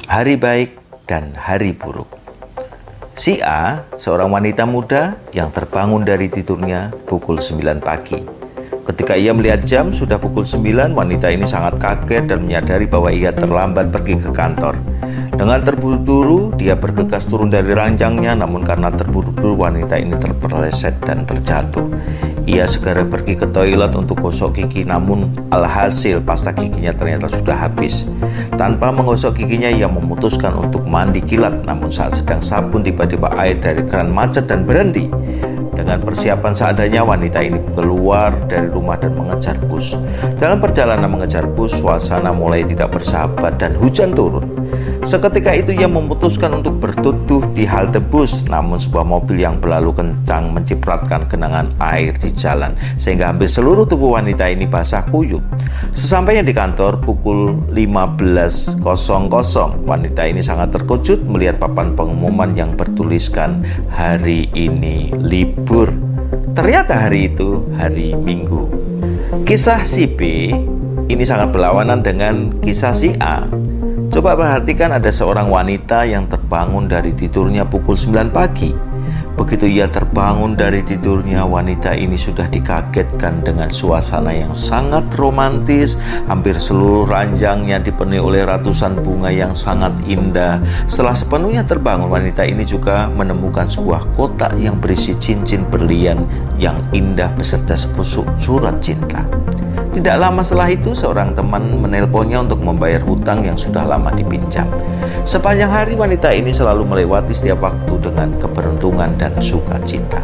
hari baik dan hari buruk. Si A, seorang wanita muda yang terbangun dari tidurnya pukul 9 pagi. Ketika ia melihat jam sudah pukul 9, wanita ini sangat kaget dan menyadari bahwa ia terlambat pergi ke kantor. Dengan terburu-buru, dia bergegas turun dari ranjangnya, namun karena terburu-buru wanita ini terpeleset dan terjatuh. Ia segera pergi ke toilet untuk gosok gigi, namun alhasil pasta giginya ternyata sudah habis. Tanpa menggosok giginya, ia memutuskan untuk mandi kilat, namun saat sedang sabun tiba-tiba air dari keran macet dan berhenti. Dengan persiapan seadanya, wanita ini keluar dari rumah dan mengejar bus. Dalam perjalanan mengejar bus, suasana mulai tidak bersahabat dan hujan turun. Seketika itu ia memutuskan untuk berteduh di halte bus, namun sebuah mobil yang berlalu kencang mencipratkan genangan air di jalan, sehingga hampir seluruh tubuh wanita ini basah kuyup. Sesampainya di kantor pukul 15.00, wanita ini sangat terkejut melihat papan pengumuman yang bertuliskan hari ini libur. Ternyata hari itu hari Minggu. Kisah si B ini sangat berlawanan dengan kisah si A. Coba perhatikan, ada seorang wanita yang terbangun dari tidurnya pukul 9 pagi. Begitu ia terbangun dari tidurnya, wanita ini sudah dikagetkan dengan suasana yang sangat romantis. Hampir seluruh ranjangnya dipenuhi oleh ratusan bunga yang sangat indah. Setelah sepenuhnya terbangun, wanita ini juga menemukan sebuah kotak yang berisi cincin berlian yang indah beserta sepusuk surat cinta. Tidak lama setelah itu, seorang teman menelponnya untuk membayar hutang yang sudah lama dipinjam. Sepanjang hari, wanita ini selalu melewati setiap waktu dengan keberuntungan dan sukacita.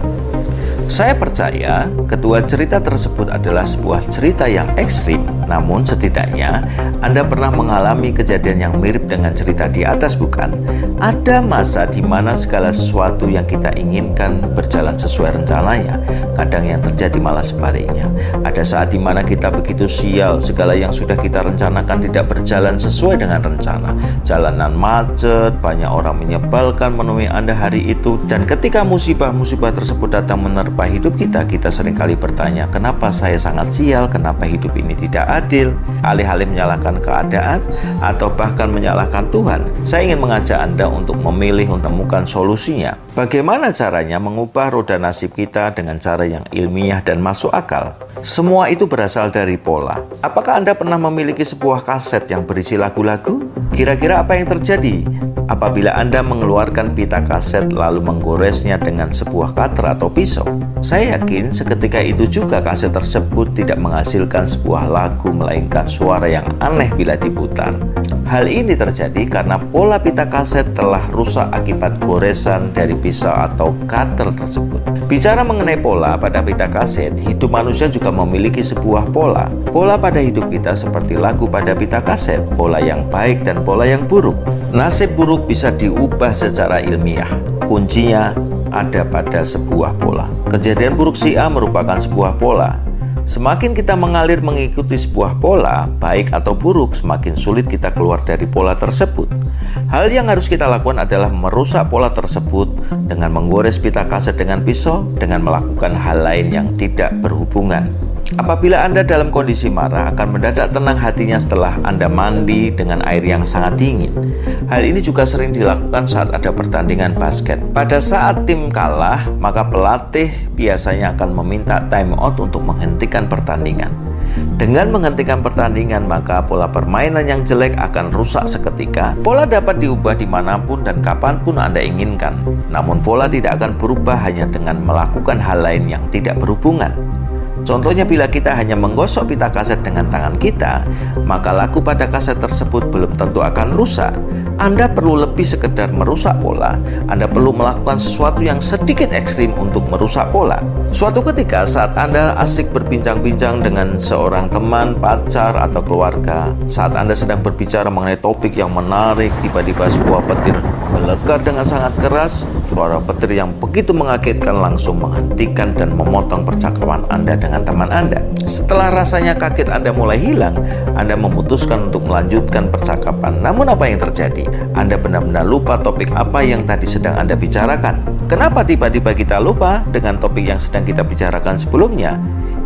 Saya percaya kedua cerita tersebut adalah sebuah cerita yang ekstrim, namun setidaknya Anda pernah mengalami kejadian yang mirip dengan cerita di atas, bukan? Ada masa di mana segala sesuatu yang kita inginkan berjalan sesuai rencananya. Kadang yang terjadi malah sebaliknya. Ada saat di mana kita begitu sial, segala yang sudah kita rencanakan tidak berjalan sesuai dengan rencana. Jalanan macet, banyak orang menyebalkan menemui Anda hari itu, dan ketika musibah-musibah tersebut datang menerpa hidup kita, kita seringkali bertanya, kenapa saya sangat sial, kenapa hidup ini tidak adil? Alih-alih menyalahkan keadaan atau bahkan menyalahkan Tuhan, saya ingin mengajak Anda untuk memilih untuk menemukan solusinya. Bagaimana caranya mengubah roda nasib kita dengan cara yang ilmiah dan masuk akal? Semua itu berasal dari pola. Apakah Anda pernah memiliki sebuah kaset yang berisi lagu-lagu? Kira-kira apa yang terjadi apabila Anda mengeluarkan pita kaset lalu menggoresnya dengan sebuah cutter atau pisau? Saya yakin seketika itu juga kaset tersebut tidak menghasilkan sebuah lagu, melainkan suara yang aneh bila diputar. Hal ini terjadi karena pola pita kaset telah rusak akibat goresan dari pisau atau cutter tersebut. Bicara mengenai pola pada pita kaset, hidup manusia juga memiliki sebuah pola. Pola pada hidup kita seperti lagu pada pita kaset, pola yang baik dan pola yang buruk. Nasib buruk bisa diubah secara ilmiah. Kuncinya ada pada sebuah pola. Kejadian buruk si A merupakan sebuah pola. Semakin kita mengalir mengikuti sebuah pola, baik atau buruk, semakin sulit kita keluar dari pola tersebut. Hal yang harus kita lakukan adalah merusak pola tersebut dengan menggores pita kaset dengan pisau, dengan melakukan hal lain yang tidak berhubungan. Apabila Anda dalam kondisi marah, akan mendadak tenang hatinya setelah Anda mandi dengan air yang sangat dingin. Hal ini juga sering dilakukan saat ada pertandingan basket. Pada saat tim kalah, maka pelatih biasanya akan meminta time out untuk menghentikan pertandingan. Dengan menghentikan pertandingan, maka pola permainan yang jelek akan rusak seketika. Pola dapat diubah dimanapun dan kapanpun Anda inginkan. Namun pola tidak akan berubah hanya dengan melakukan hal lain yang tidak berhubungan. Contohnya, bila kita hanya menggosok pita kaset dengan tangan kita, maka lagu pada kaset tersebut belum tentu akan rusak. Anda perlu lebih sekedar merusak pola. Anda perlu melakukan sesuatu yang sedikit ekstrim untuk merusak pola. Suatu ketika saat Anda asik berbincang-bincang dengan seorang teman, pacar, atau keluarga, saat Anda sedang berbicara mengenai topik yang menarik, tiba-tiba sebuah petir melekat dengan sangat keras. Suara petir yang begitu mengagetkan langsung menghentikan dan memotong percakapan Anda dengan teman Anda. Setelah rasanya kaget Anda mulai hilang, Anda memutuskan untuk melanjutkan percakapan. Namun apa yang terjadi? Anda benar-benar lupa topik apa yang tadi sedang Anda bicarakan. Kenapa tiba-tiba kita lupa dengan topik yang sedang kita bicarakan sebelumnya?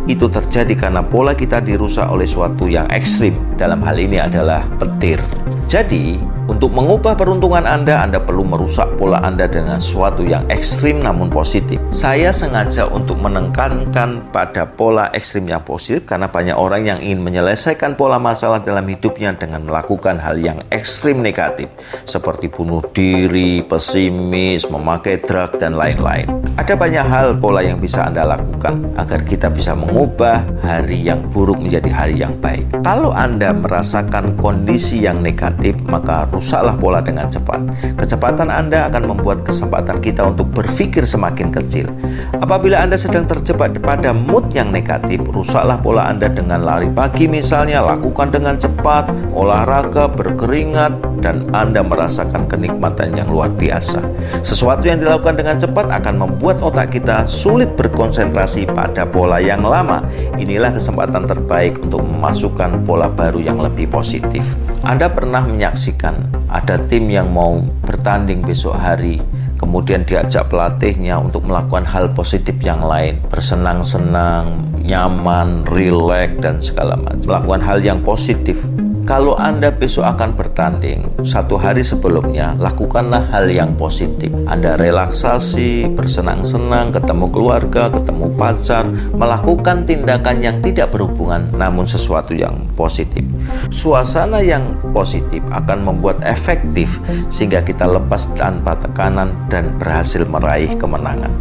itu terjadi karena pola kita dirusak oleh suatu yang ekstrim. Dalam hal ini adalah petir. Jadi, untuk mengubah peruntungan Anda perlu merusak pola Anda dengan sesuatu yang ekstrim namun positif. Saya sengaja untuk menekankan pada pola ekstrim yang positif karena banyak orang yang ingin menyelesaikan pola masalah dalam hidupnya dengan melakukan hal yang ekstrim negatif, seperti bunuh diri, pesimis, memakai drug, dan lain-lain. Ada banyak hal pola yang bisa Anda lakukan agar kita bisa mengubah hari yang buruk menjadi hari yang baik. Kalau Anda merasakan kondisi yang negatif, maka rusaklah pola dengan cepat. Kecepatan Anda akan membuat kesempatan kita untuk berpikir semakin kecil. Apabila Anda sedang terjebak pada mood yang negatif, rusaklah pola Anda dengan lari pagi misalnya, lakukan dengan cepat, olahraga, berkeringat, dan Anda merasakan kenikmatan yang luar biasa. Sesuatu yang dilakukan dengan cepat akan membuat otak kita sulit berkonsentrasi pada pola yang lama. Inilah kesempatan terbaik untuk memasukkan pola baru yang lebih positif. Anda pernah menyaksikan ada tim yang mau bertanding besok hari, kemudian diajak pelatihnya untuk melakukan hal positif yang lain, bersenang-senang, nyaman, rileks, dan segala macam, melakukan hal yang positif. Kalau Anda besok akan bertanding, 1 hari sebelumnya, lakukanlah hal yang positif. Anda relaksasi, bersenang-senang, ketemu keluarga, ketemu pacar, melakukan tindakan yang tidak berhubungan, namun sesuatu yang positif. Suasana yang positif akan membuat efektif, sehingga kita lepas tanpa tekanan dan berhasil meraih kemenangan.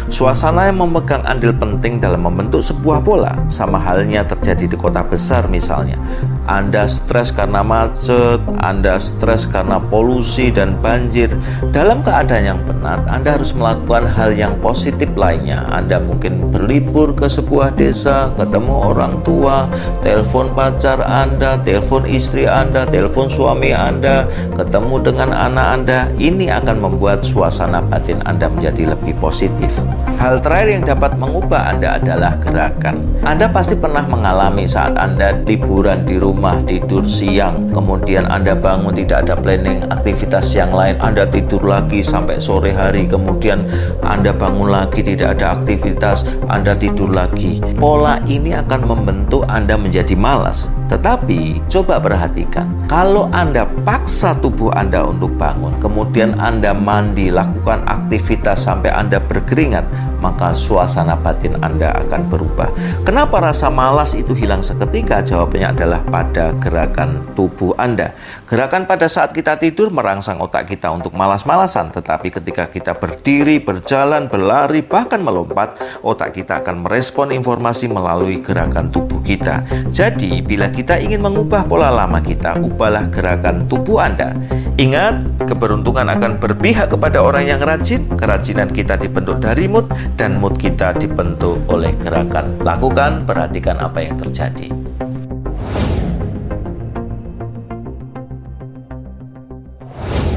Suasana yang memegang andil penting dalam membentuk sebuah pola, sama halnya terjadi di kota besar misalnya. Anda stres karena macet, Anda stres karena polusi dan banjir. Dalam keadaan yang penat, Anda harus melakukan hal yang positif lainnya. Anda mungkin berlibur ke sebuah desa, ketemu orang tua, telepon pacar Anda, telepon istri Anda, telepon suami Anda, ketemu dengan anak Anda. Ini akan membuat suasana batin Anda menjadi lebih positif. Hal terakhir yang dapat mengubah Anda adalah gerakan. Anda pasti pernah mengalami saat Anda liburan di rumah, tidur siang, kemudian Anda bangun tidak ada planning aktivitas yang lain, Anda tidur lagi sampai sore hari, kemudian Anda bangun lagi tidak ada aktivitas, Anda tidur lagi. Pola ini akan membentuk Anda menjadi malas. Tetapi coba perhatikan, kalau Anda paksa tubuh Anda untuk bangun, kemudian Anda mandi, lakukan aktivitas sampai Anda berkeringat, maka suasana batin Anda akan berubah. Kenapa rasa malas itu hilang seketika? Jawabannya adalah pada gerakan tubuh Anda. Gerakan pada saat kita tidur merangsang otak kita untuk malas-malasan, tetapi ketika kita berdiri, berjalan, berlari, bahkan melompat, otak kita akan merespon informasi melalui gerakan tubuh kita. Jadi, bila kita ingin mengubah pola lama kita, ubahlah gerakan tubuh Anda. Ingat, keberuntungan akan berpihak kepada orang yang rajin. Kerajinan kita dibentuk dari mood, dan mood kita dibentuk oleh gerakan. Lakukan, perhatikan apa yang terjadi.